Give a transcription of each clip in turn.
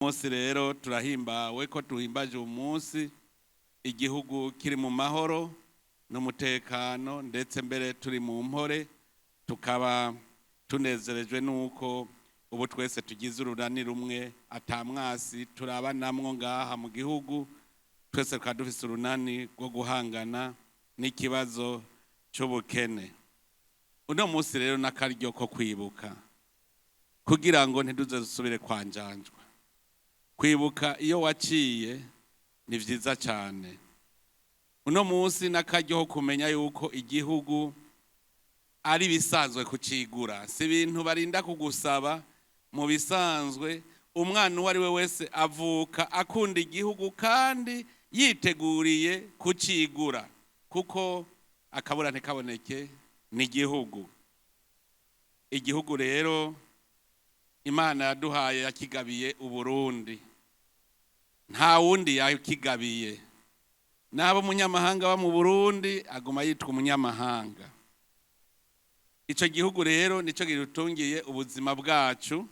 Musi rero turahimbawe ko tuhimbaje umunsi igihugu kiri mu mahoro n'umutekano ndetse mbere turi mu mpore tukaba tunezerejwe nuko ubu twese tugize urunani rumwe atamwasi turabanamwo ngaha mu gihugu twese tukaba dufise urunani rwo guhangana n'ikibazo cy'ubukene. Uno munsi rero n'akaryo ko kwibuka kugira ngo ntiduze dusubire kwanjanjwa. Kwibuka iyo waciye ni vyiza cyane. Uno munsi n'akaryo kumenya yuko igihugu ari bisanzwe kucigura, si ibintu barinda kugusaba. Mu bisanzwe umwana uwo ari we wese avuka akunda igihugu kandi yiteguriye kucigura, kuko akabura ntikaboneke ni igihugu. Igihugu rero Imana yaduhaye yakigabiye Uburundi, nta wundi yakigabiye. Nabo munyamahanga wa mu Burundi aguma yitwa umunyamahanga. Ico gihugu rero nico girutungiye ubuzima bwacu,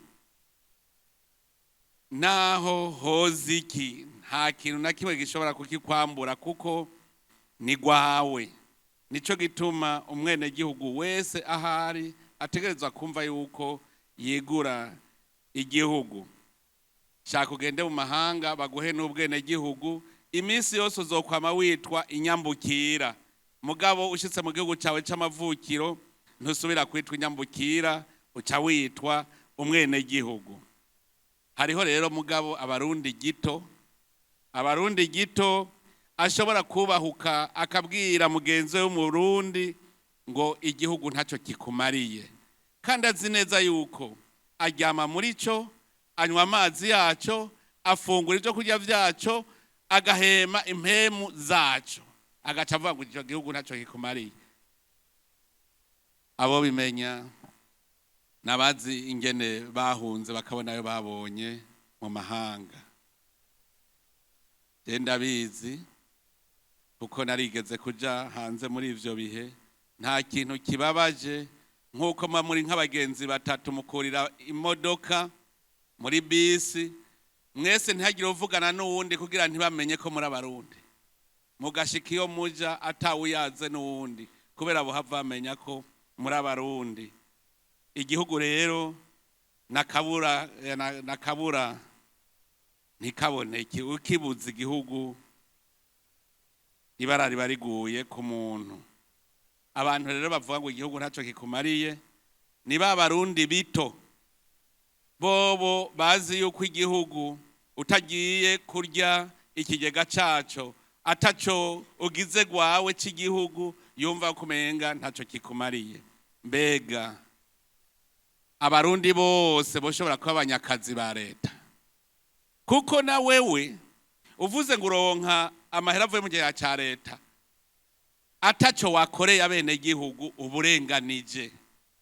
naho hoziki nta kintu na kimwe gishobora kukikwambura kuko ni gwawe. Nico gituma umwene gihugu wese ahari ategerezwa kumva yuko yigura igihugu. Shaka ugende mu mahanga baguhe n'ubwene gihugu, iminsi yose uzokwama witwa inyambukira. Mugabo ushitse mu gihugu cyawe c'amavukiro ntusubira kwitwa inyambukira, uca witwa umwene gihugu. Hariho rero mugabo abarundi gito ashobora kubahuka akabwira mugenzi we mu Burundi ngo igihugu ntacyo kikumariye, kandi azi neza yuko aryama muri cyo, anywa amazi yaco, afungura ibyo kurya vyaco, agahema impemu zaco, agaca avuga ngo icyo gihugu ntacyo kikumariye. Abo bimenya nabazi ingene bahunze bakabona ayo babonye mu mahanga. Genda bizi kuko narigeze kuja hanze muri ivyo bihe. Nta kintu kibabaje nkuko muri nk'abagenzi batatu mukurira imodoka muri bisi, mwese ntihagire uvugana n'uwundi kugira ntibamenye ko muri Abarundi, mugashika iyo muja atawuyaze n'uwundi kubera buhava bamenya ko muri Abarundi. Igihugu rero nakabura ntikaboneke. Ukibuza igihugu ibara riba riguye ku muntu. Abantu rero bavuga ngo igihugu ntacyo kikumariye ni ba Barundi bito, bobo bazi yuko igihugu utagiye kurya ikigega caco, ataco ugize gwawe c'igihugu, yumva kumenga ntacyo kikumariye. Mbega Abarundi bose boshobora kuba abanyakazi ba leta, kuko na wewe uvuze ngo uronka amahera avuye mu gihe ca leta ataco wakoreye abene gihugu, uburenganije.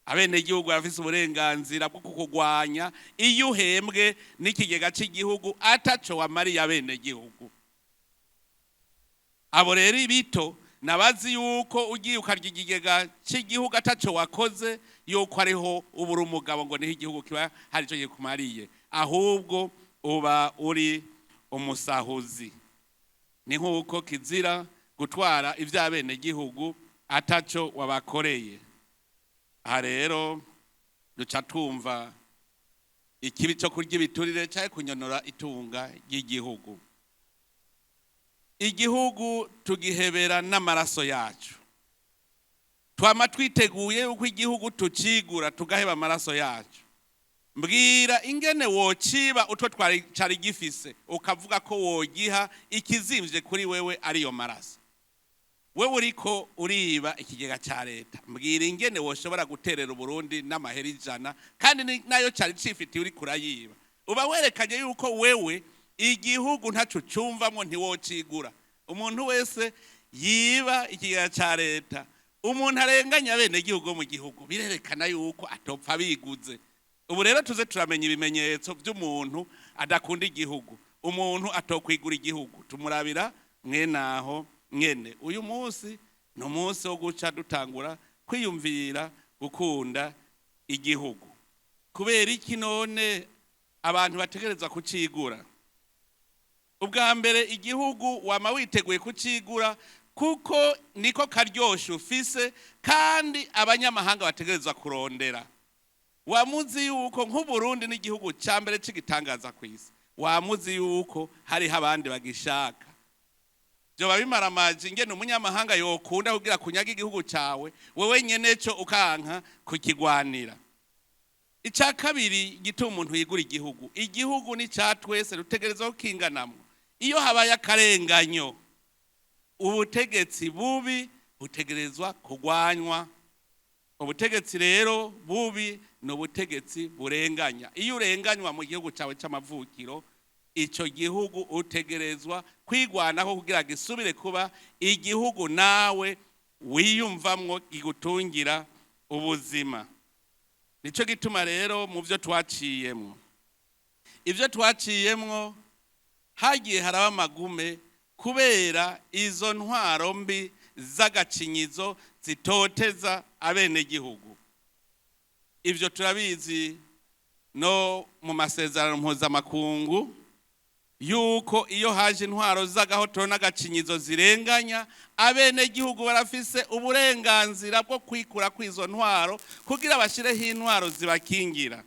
Abene gihugu bafise uburenganzira bwo kukugwanya iyo uhembwe n'ikigega c'igihugu ataco wamariye abene gihugu. Abo rero ibito nabazi yuko ugiye ukarya ikigega c'igihugu ataco wakoze, yuko ariho ubura umugabo ngo niho igihugu kiba hari ico gikumariye, ahubwo uba uri umusahuzi. Ni nkuko kizira gutwara ivy'abene gihugu ataco wabakoreye. Aha rero duca tumva ikibi cyo kurya ibiturire cyaje kunyonora itunga ry'igihugu. Igihugu tugihebera n'amaraso yacu, twama twiteguye uko igihugu tucigura tugaheba amaraso yacu. Mbwira ingene wociba utwo cari gifise ukavuga ko wogiha ikizimvye kuri wewe ariyo maraso. Wewe uriko uriba ikigega ca leta, mbwira ingene woshobora guterera Uburundi n'amahera 100 kandi nayo cari cifitiye uri kurayiba. Uba werekanye yuko wewe igihugu ntaco cumvamwo ntiwocigura. Umuntu wese yiba ikigega ca leta, umuntu arenganya bene gihugu mu gihugu, birerekana yuko atopfa biguze. Ubu rero tuze turamenya ibimenyetso by'umuntu adakunda igihugu, umuntu atokwigura igihugu. Tumurabira mwenaho mwene uyu munsi no munsi wo guca dutangura kwiyumvira gukunda igihugu. Kubera iki none abantu bategerezwa kucigura. Ubwa mbere igihugu wama witeguye kucigura kuko niko karyoshe ufise kandi abanyamahanga bategerezwa kurondera. Wamuzi yuko nk'Uburundi n'igihugu ca mbere c'igitangaza kw'isi, wamuzi yuko hariho abandi bagishaka. Vyoba bimaramaje ingene umunyamahanga yokunda kugira kunyaga igihugu cawe, wewe nyene co ukanka kukigwanira. Ica kabiri gituma umuntu yigura igihugu, igihugu ni ca twese rutegerezwa kukinganamwo. Iyo habaye akarenganyo, ubutegetsi bubi butegerezwa kugwanywa. Ubutegetsi rero bubi ni ubutegetsi burenganya. Iyo urenganywa mu gihugu cawe c'amavukiro, ico gihugu utegerezwa kwigwanaho kugira gisubire kuba igihugu nawe wiyumvamwo gigutungira ubuzima. Nico gituma rero mu vyo twaciyemwo, ivyo twaciyemwo hagiye haraba amagume kubera izo ntwaro mbi z'agacinyizo zitoteza abene gihugu. Ivyo turabizi no mu masezerano mpuzamakungu yuko iyo haje intwaro z'agahotoro n'agacinyizo zirenganya, abene gihugu barafise uburenganzira bwo kwikura kw'izo ntwaro kugira bashireho intwaro zibakingira.